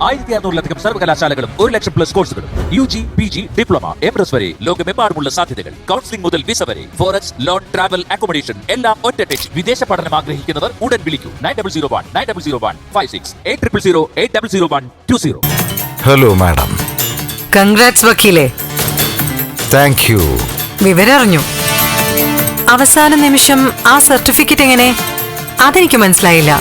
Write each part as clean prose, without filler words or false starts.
1600-ലധികം സർവകലാശാലകളും 1,00,000+ കോഴ്സുകളും UG, PG, diploma, MRS വരെ ലോകമെമ്പാടുമുള്ള സാധ്യതകൾ. കൗൺസിലിംഗ് മുതൽ വിസ വരെ, ഫോറക്സ്, ലോൺ, ട്രാവൽ, അക്കോമഡേഷൻ എല്ലാം ഒറ്റ ടച്ച്. വിദേശ പഠനം ആഗ്രഹിക്കുന്നവർ ഉടൻ വിളിക്കൂ 9001-9001-56 8008000120. Hello madam. കൺഗ്രാറ്റ്സ് വക്കീലേ. Thank you. വിവരം അറിഞ്ഞു. അവസാന നിമിഷം ആ സർട്ടിഫിക്കറ്റ് എങ്ങനെ? അതെനിക്ക് മനസ്സിലായില്ല.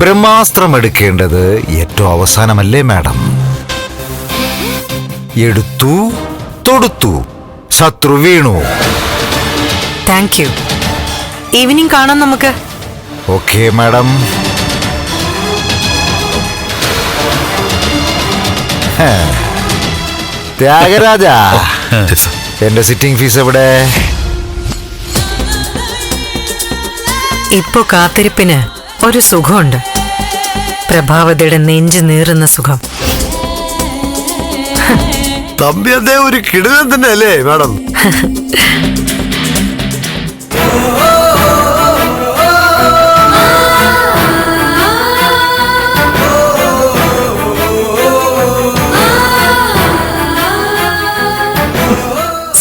ബ്രഹ്മാസ്ത്രം എടുക്കേണ്ടത് ഏറ്റവും അവസാനമല്ലേ മാഡം? എടുത്തു, തൊടുത്തു, ശത്രു വീണു. Thank you. ഈവനിങ് കാണാം നമുക്ക്. Okay madam. ത്യാഗരാജ, എന്റെ സിറ്റിംഗ് ഫീസ് എവിടെ? ഇപ്പൊ കാത്തിരിപ്പിന് ഒരു സുഖമുണ്ട്. പ്രഭാവതിയുടെ നെഞ്ച് നീറുന്ന സുഖം. തമ്പി അതേ ഒരു കിടിലൻ തന്നെ അല്ലേ മാഡം?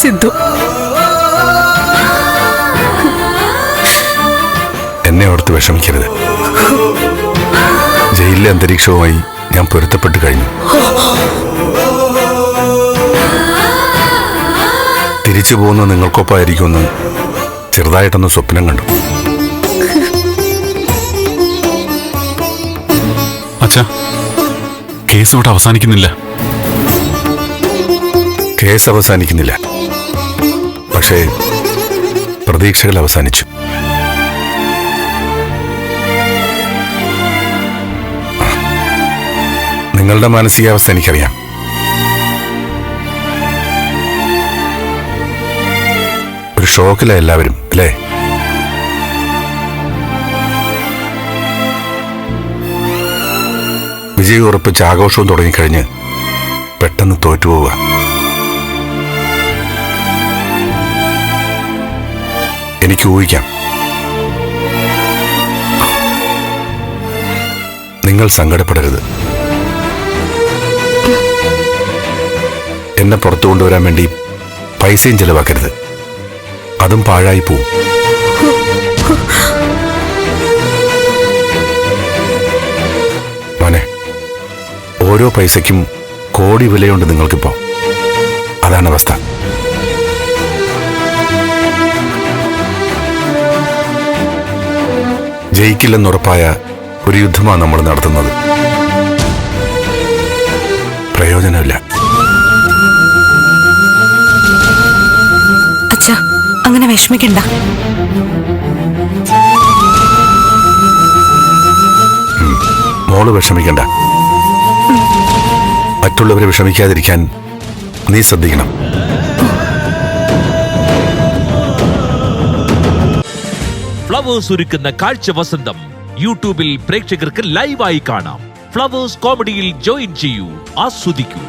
സിദ്ധു, എന്നെ ഓർത്ത് വിഷമിക്കരുത്. ജയിലിലെ അന്തരീക്ഷവുമായി ഞാൻ പൊരുത്തപ്പെട്ടു കഴിഞ്ഞു. തിരിച്ചു പോകുന്ന നിങ്ങൾക്കൊപ്പമായിരിക്കുമെന്ന് ചെറുതായിട്ടൊന്ന് സ്വപ്നം കണ്ടു. അച്ഛാ, കേസ് ഇവിടെ അവസാനിക്കുന്നില്ല. കേസ് അവസാനിക്കുന്നില്ല, പക്ഷേ പ്രതീക്ഷകൾ അവസാനിച്ചു. നിങ്ങളുടെ മാനസികാവസ്ഥ എനിക്കറിയാം. ഒരു ഷോക്കില എല്ലാവരും അല്ലേ? വിജയം ഉറപ്പിച്ച് ആഘോഷവും തുടങ്ങിക്കഴിഞ്ഞ് പെട്ടെന്ന് തോറ്റുപോവുക. എനിക്ക് ഊഹിക്കാം. നിങ്ങൾ സങ്കടപ്പെടരുത്. എന്നെ പുറത്തു കൊണ്ടുവരാൻ വേണ്ടി പൈസയും ചെലവാക്കരുത്. അതും പാഴായി പോവും. മോനെ, ഓരോ പൈസയ്ക്കും കോടി വിലയുണ്ട് നിങ്ങൾക്കിപ്പോ. അതാണ് അവസ്ഥ. ജയിക്കില്ലെന്നുറപ്പായ ഒരു യുദ്ധമാണ് നമ്മൾ നടത്തുന്നത്. പ്രയോജനമില്ല. അച്ഛാ, അങ്ങനെ വിഷമിക്കണ്ട. മോള് വിഷമിക്കണ്ട. മറ്റുള്ളവരെ വിഷമിക്കാതിരിക്കാൻ നീ ശ്രദ്ധിക്കണം. ഫ്ലവേഴ്സ് ഒരുക്കുന്ന കാഴ്ച വസന്തം യൂട്യൂബിൽ പ്രേക്ഷകർക്ക് ലൈവായി കാണാം. ഫ്ലവേഴ്സ് കോമഡിയിൽ ജോയിൻ ചെയ്യൂ, ആസ്വദിക്കൂ.